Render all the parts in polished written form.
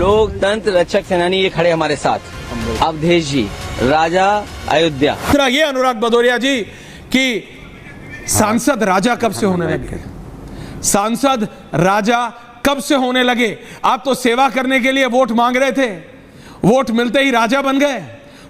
लोकतंत्र रक्षक सेनानी ये खड़े हमारे साथ, अवधेश जी, राजा अयोध्या। ये अनुराग भदौरिया जी की सांसद राजा कब से होने लगे? सांसद राजा कब से होने लगे? आप तो सेवा करने के लिए वोट मांग रहे थे, वोट मिलते ही राजा बन गए,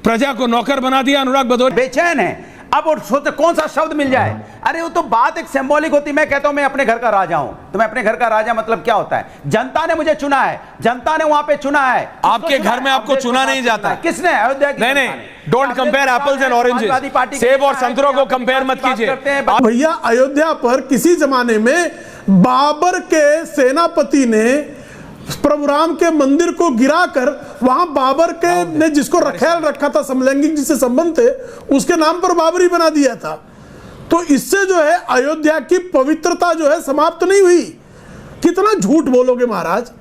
प्रजा को नौकर बना दिया अनुराग भदौरिया। बेचैन है अब और सोचते कौन सा शब्द मिल जाए। अरे वो तो बात एक सिंबॉलिक होती। मैं कहता हूं मैं अपने घर का राजा हूं, तो मैं अपने घर का राजा मतलब क्या होता है? जनता ने मुझे चुना है, जनता ने वहां पे चुना है। आपके घर में आपको चुना नहीं जाता। किसने? अयोध्या की। नहीं, don't compare apples and oranges. सेब और संतरों को कंपेयर मत कीजिए भैया। अयोध्या पर किसी जमाने में बाबर के सेनापति ने प्रभु राम के मंदिर को गिराकर वहां बाबर के ने जिसको ख्याल रखा था, समलैंगिक जिससे संबंध थे, उसके नाम पर बाबरी बना दिया था। तो इससे जो है अयोध्या की पवित्रता जो है समाप्त नहीं हुई। कितना झूठ बोलोगे महाराज,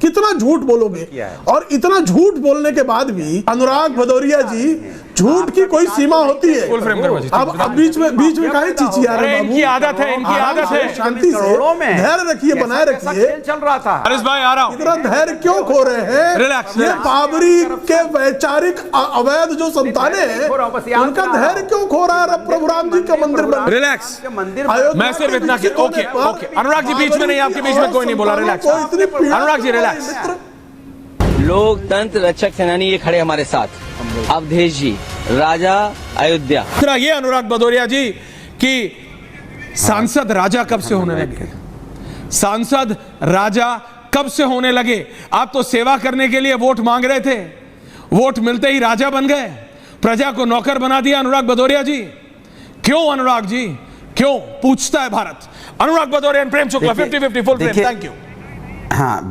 कितना झूठ बोलोगे? और इतना झूठ बोलने के बाद भी अनुराग भदौरिया जी, झूठ की कोई सीमा होती है। अब बीच में काहे चिचिया रहे बाबू? इनकी आदत है, इनकी आदत है। शांति से धैर्य रखिए, बनाए रखिए। चल रहा था। हरीश भाई आ रहा हूं। इतना धैर्य क्यों खो रहे हैं? रिलैक्स। ये बाबरी के वैचारिक अवैध जो संतानें हैं, उनका धैर्य क्यों खो रहा है? प्रभु राम जी का मंदिर बन। रिलैक्स। मंदिर मैं सिर्फ इतना कि ओके अनुराग जी बीच में नहीं, आपके बीच में कोई नहीं बोला। Relax Anurag ji, relax. लोकतंत्र रक्षक सेनानी ये खड़े हमारे साथ, अवधेश जी, राजा अयोध्या। ये अनुराग भदौरिया जी की सांसद राजा कब से होने लगे? सांसद राजा कब से होने लगे? आप तो सेवा करने के लिए वोट मांग रहे थे, वोट मिलते ही राजा बन गए, प्रजा को नौकर बना दिया अनुराग भदौरिया जी। क्यों अनुराग जी, क्यों? पूछता है भारत। अनुराग भदौरिया और Prem Shukla 50-50 full frame. Thank you. हाँ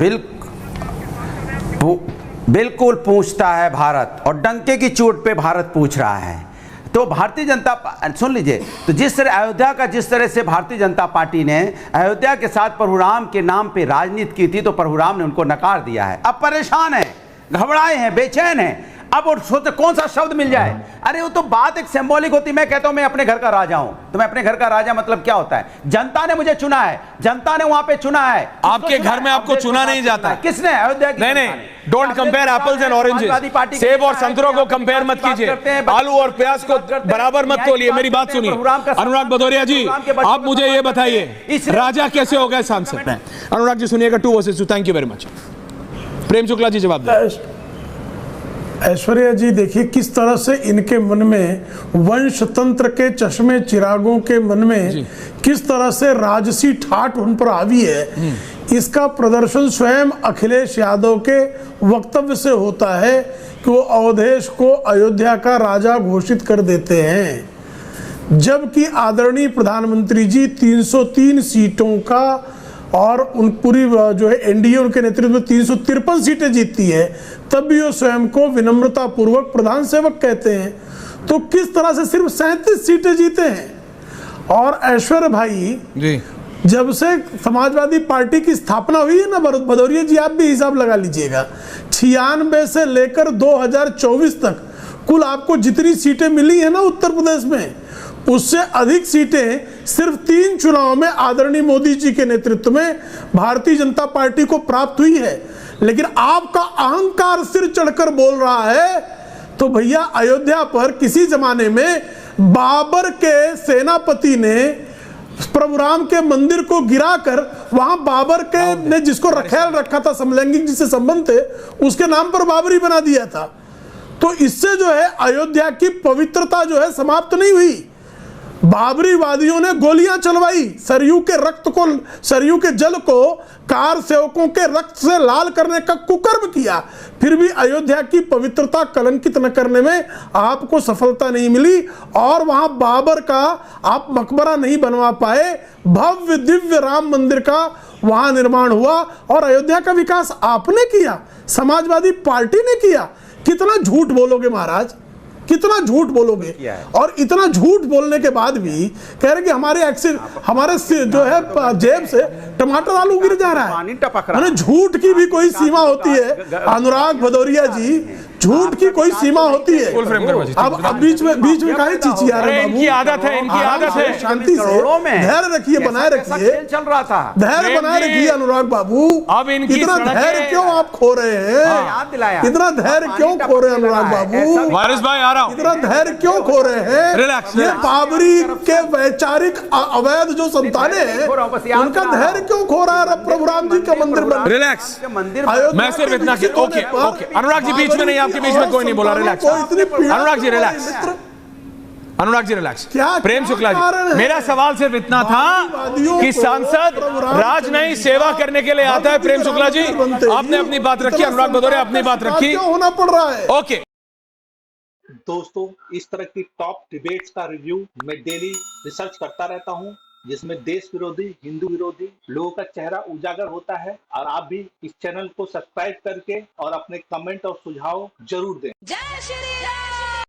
बिल्कुल पूछता है भारत, और डंके की चोट पे भारत पूछ रहा है। तो भारतीय जनता, सुन लीजिए, तो जिस तरह अयोध्या का, जिस तरह से भारतीय जनता पार्टी ने अयोध्या के साथ प्रभु राम के नाम पे राजनीति की थी, तो प्रभु राम ने उनको नकार दिया है। अब परेशान है, घबराए हैं, बेचैन हैं अब और सोचते कौन सा शब्द मिल जाए। अरे वो तो बात एक सिंबॉलिक होती। मैं कहता हूं मैं अपने घर का राजा हूं, तो मैं अपने घर का राजा मतलब क्या होता है? जनता ने मुझे चुना है, जनता ने वहां पे चुना है। आपके घर में आपको चुना नहीं जाता। किसने? अयोध्या की। नहीं, don't compare apples and oranges. सेब और संतरों को कंपेयर मत कीजिए, आलू और प्याज को बराबर मत तोलिए। मेरी बात सुनिए अनुराग भदौरिया जी, आप मुझे ये बताइए राजा कैसे हो गए सांसद? अनुराग जी सुनिएगा, 2 versus 2। Thank you very much. Prem Shukla ji जवाब दें। ऐश्वर्या जी, देखिए किस तरह से इनके मन में, वंश तंत्र के चश्मे चिरागों के मन में किस तरह से राजसी ठाठ उन पर हावी है। इसका प्रदर्शन स्वयं अखिलेश यादव के वक्तव्य से होता है कि वो अवधेश को अयोध्या का राजा घोषित कर देते हैं, जबकि आदरणीय प्रधानमंत्री जी 303 सीटों का और उन पूरी जो है एनडीए उनके नेतृत्व में 353 सीटें जीतती है, तब भी वो स्वयं को विनम्रता पूर्वक प्रधान सेवक कहते हैं। तो किस तरह से सिर्फ 37 सीटें जीते हैं। और ऐश्वर्य भाई जी, जब से समाजवादी पार्टी की स्थापना हुई है ना भदौरिया जी, आप भी हिसाब लगा लीजिएगा, 96 से लेकर 2024 तक कुल आपको जितनी सीटें मिली है ना उत्तर प्रदेश में, उससे अधिक सीटें सिर्फ 3 चुनाव में आदरणीय मोदी जी के नेतृत्व में भारतीय जनता पार्टी को प्राप्त हुई है। लेकिन आपका अहंकार सिर चढ़कर बोल रहा है। तो भैया अयोध्या पर किसी जमाने में बाबर के सेनापति ने प्रभु राम के मंदिर को गिराकर वहां बाबर के ने जिसको ख्याल रखा था, समलैंगिक जिससे संबंध थे, उसके नाम पर बाबरी बना दिया था। तो इससे जो है अयोध्या की पवित्रता जो है समाप्त नहीं हुई। बाबरी वादियों ने गोलियां चलवाई, सरयू के रक्त को, सरयू के जल को कार सेवकों के रक्त से लाल करने का कुकर्म किया, फिर भी अयोध्या की पवित्रता कलंकित न करने में आपको सफलता नहीं मिली और वहां बाबर का आप मकबरा नहीं बनवा पाए। भव्य दिव्य राम मंदिर का वहां निर्माण हुआ और अयोध्या का विकास आपने किया, समाजवादी पार्टी ने किया। कितना झूठ बोलोगे महाराज, कितना झूठ बोलोगे? और इतना झूठ बोलने के बाद भी कह रहे कि हमारे जो है जेब से टमाटर आलू गिर जा रहा है। झूठ की भी कोई सीमा होती है अनुराग भदौरिया जी, झूठ की कोई सीमा होती है। फुल फ्रेम करो जी। अब बीच में काहे चिचिया रहे अरे बाबू? इनकी आदत है, इनकी आराम आदत से, है। शांति से करोड़ों में धैर्य रखिए, बनाए कैसा रखिए, खेल चल रहा था। धैर्य प्रेम बनाए जी, रखिए अनुराग बाबू। अब इनकी इतना सड़कें- धैर्य क्यों आप खो रहे हैं? याद दिलाया। इतना धैर्य क्यों खो रहे हैं अनुराग बाबू? वारिस भाई आ रहा हूं। इतना धैर्य क्यों खो रहे हैं? रिलैक्स, ये रिलैक्स। बाबरी के वैचारिक अवैध जो संतानें हैं, खो रहा हूं, बस याद उनका दिला रहा धैर्य हूं। क्यों खो रहा है? प्रभु राम जी का मंदिर बन रिलैक्स। मंदिर अयोध्या मैं सिर्फ के इतना विकसित ओके होने पर ओके अनुराग जी बीच में नहीं, आपके बीच में कोई नहीं बोला। Relax Anurag ji, relax Anurag ji, relax. क्या- प्रेम क्या शुक्ला कारण जी, है? मेरा सवाल सिर्फ इतना था वादियों कि को सांसद प्रभु राम राज नहीं सेवा करने के लिए आता है। प्रेम शुक्ला जी, आपने अपनी बात रखी, अनुराग भदौरिया अपनी बात रखी। क्यों होना पड़ रहा है? ओके दोस्तों, इस तरह की टॉप डिबेट्स का रिव्यू मैं डेली रिसर्च करता रहता हूं, जिसमें देश विरोधी, हिंदू विरोधी लोगों का चेहरा उजागर होता है। और आप भी इस चैनल को सब्सक्राइब करके और अपने कमेंट और सुझाव जरूर दें। जय श्री राम।